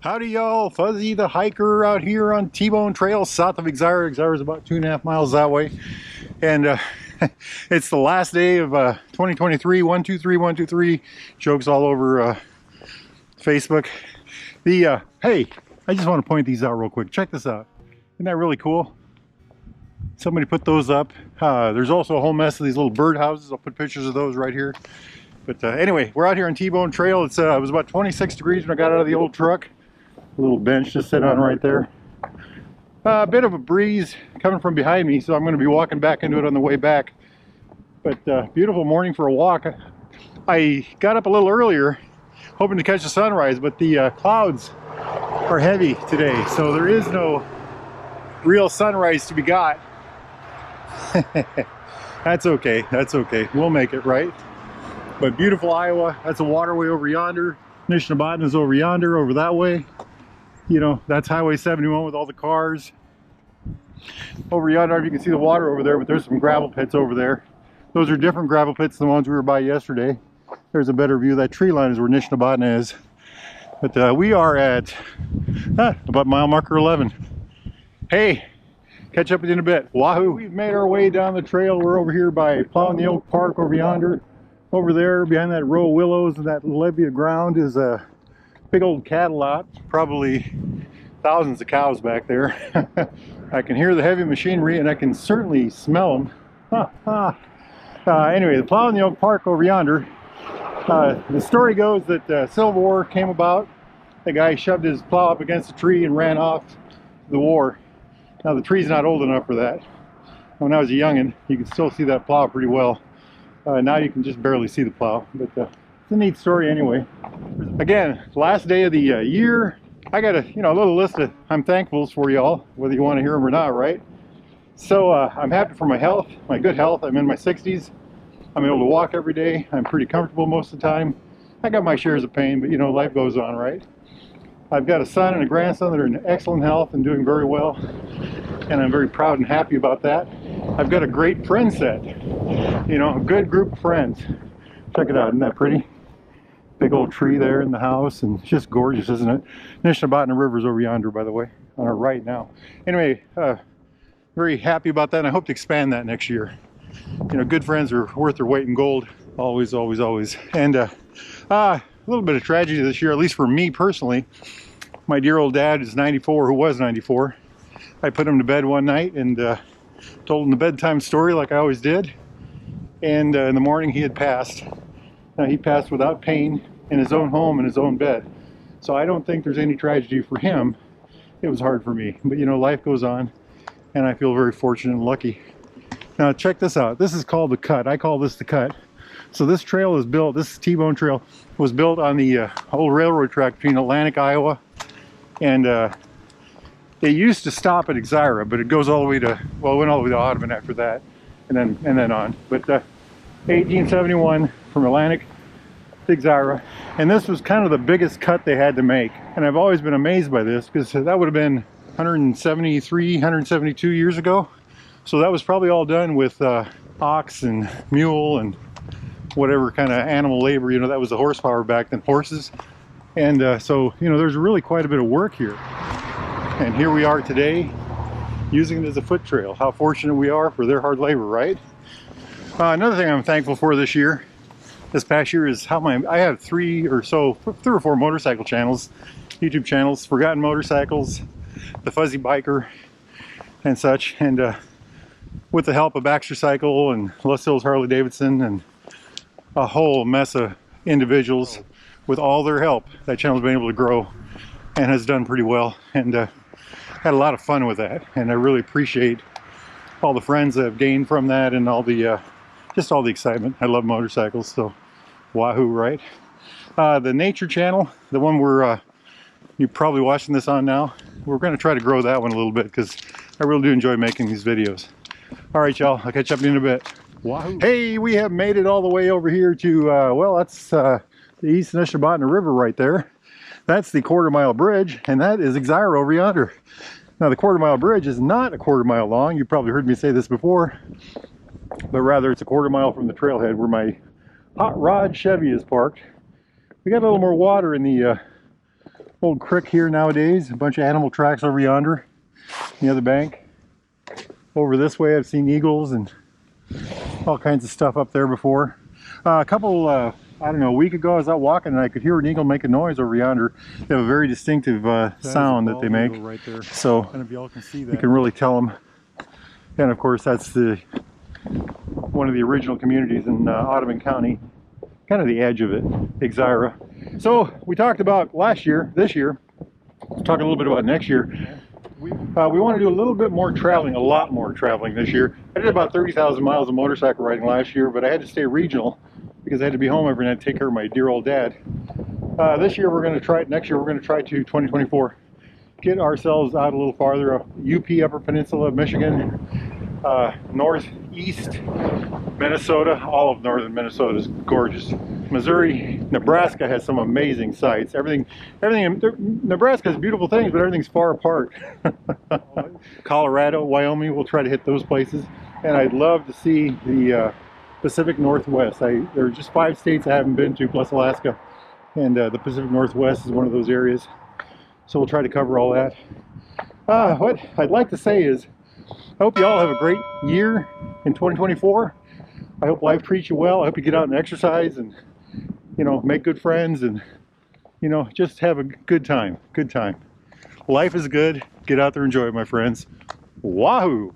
Howdy y'all, Fuzzy the hiker out here on T-Bone Trail south of Exira. Exira is about 2.5 miles that way. And it's the last day of 2023, 123, 123. Jokes all over Facebook. Hey, I just want to point these out real quick. Check this out. Isn't that really cool? Somebody put those up. There's also a whole mess of these little bird houses. I'll put pictures of those right here. But anyway, we're out here on T-Bone Trail. It was about 26 degrees when I got out of the old truck. A little bench to sit on right there. A bit of a breeze coming from behind me, so I'm going to be walking back into it on the way back. But beautiful morning for a walk. I got up a little earlier, hoping to catch the sunrise, but the clouds are heavy today, so there is no real sunrise to be got. That's okay, that's okay. We'll make it, right? But beautiful Iowa. That's a waterway over yonder. Nishnabotna is over yonder, over that way. You know, that's Highway 71 with all the cars. Over yonder, you can see the water over there, but there's some gravel pits over there. Those are different gravel pits than the ones we were by yesterday. There's a better view. That tree line is where Nishnabotna is. But we are at about mile marker 11. Hey, catch up with you in a bit. Wahoo! We've made our way down the trail. We're over here by Plowing the Oak Park over yonder. Over there, behind that row of willows and that levee of ground is a big old cattle lot, probably thousands of cows back there. I can hear the heavy machinery and I can certainly smell them. Anyway, the Plowing the Oak Park over yonder. The story goes that Civil War came about. The guy shoved his plow up against a tree and ran off the war. Now the tree's not old enough for that. When I was a youngin', you can still see that plow pretty well. Now you can just barely see the plow, but it's a neat story anyway. Again, last day of the year. I got a little list of I'm thankfuls for y'all, whether you want to hear them or not, right? So I'm happy for my health, my good health. I'm in my 60s. I'm able to walk every day. I'm pretty comfortable most of the time. I got my shares of pain, but life goes on, right? I've got a son and a grandson that are in excellent health and doing very well, and I'm very proud and happy about that. I've got a great friend set, a good group of friends. Check it out, isn't that pretty? Big old tree there in the house, and it's just gorgeous, isn't it? Nishnabotna River's over yonder, by the way, on our right now. Anyway, very happy about that, and I hope to expand that next year. Good friends are worth their weight in gold, always, always, always. And a little bit of tragedy this year, at least for me personally. My dear old dad is 94, who was 94. I put him to bed one night and told him the bedtime story like I always did. And in the morning he had passed. Now, he passed without pain in his own home, in his own bed. So I don't think there's any tragedy for him. It was hard for me. But life goes on, and I feel very fortunate and lucky. Now check this out. This is called the Cut. I call this the Cut. So this trail is built, this T-Bone Trail was built on the old railroad track between Atlantic, Iowa, and it used to stop at Exira, but it goes all the way to, well, it went all the way to Audubon after that, and then on. But 1871 from Atlantic to Exira, and this was kind of the biggest cut they had to make. And I've always been amazed by this, because that would have been 173, 172 years ago. So that was probably all done with ox and mule and whatever kind of animal labor. That was the horsepower back then, horses. And so there's really quite a bit of work here. And here we are today using it as a foot trail. How fortunate we are for their hard labor, right? Another thing I'm thankful for this past year, is how I have three or four motorcycle channels, YouTube channels: Forgotten Motorcycles, The Fuzzy Biker, and such. And with the help of Baxter Cycle and Les Hills Harley Davidson and a whole mess of individuals, with all their help, that channel's been able to grow and has done pretty well. And had a lot of fun with that, and I really appreciate all the friends that I've gained from that, and all the just all the excitement. I love motorcycles, so Wahoo, right? The Nature channel, the one you're probably watching this on now, we're going to try to grow that one a little bit, because I really do enjoy making these videos. All right, y'all, I'll catch up in a bit. Wahoo. Hey, we have made it all the way over here to well, that's the East Nishnabotna River right there. That's the quarter-mile bridge, and that is Exira over yonder. Now, the quarter-mile bridge is not a quarter-mile long. You've probably heard me say this before, but rather it's a quarter-mile from the trailhead where my hot rod Chevy is parked. We got a little more water in the old creek here nowadays. A bunch of animal tracks over yonder, the other bank. Over this way, I've seen eagles and all kinds of stuff up there before. A couple, I don't know, a week ago I was out walking and I could hear an eagle make a noise over yonder. They have a very distinctive sound that they make. Right there. So y'all can see that. You can really tell them. And of course, that's one of the original communities in Ottoman County, kind of the edge of it, Exira. So we talked about last year, this year, we'll talk a little bit about next year. We want to do a little bit more traveling, a lot more traveling this year. I did about 30,000 miles of motorcycle riding last year, but I had to stay regional because I had to be home every night to take care of my dear old dad. This year we're going to try, next year we're going to try to 2024, get ourselves out a little farther, UP, Upper Peninsula of Michigan, northeast Minnesota. All of northern Minnesota is gorgeous. Missouri, Nebraska has some amazing sights. Everything, Nebraska has beautiful things, but everything's far apart. Colorado, Wyoming, we'll try to hit those places. And I'd love to see the Pacific Northwest. There are just 5 states I haven't been to, plus Alaska. And the Pacific Northwest is one of those areas. So we'll try to cover all that. What I'd like to say is, I hope you all have a great year in 2024. I hope life treats you well. I hope you get out and exercise and, you know, make good friends and, you know, just have a good time. Good time. Life is good. Get out there and enjoy it, my friends. Wahoo!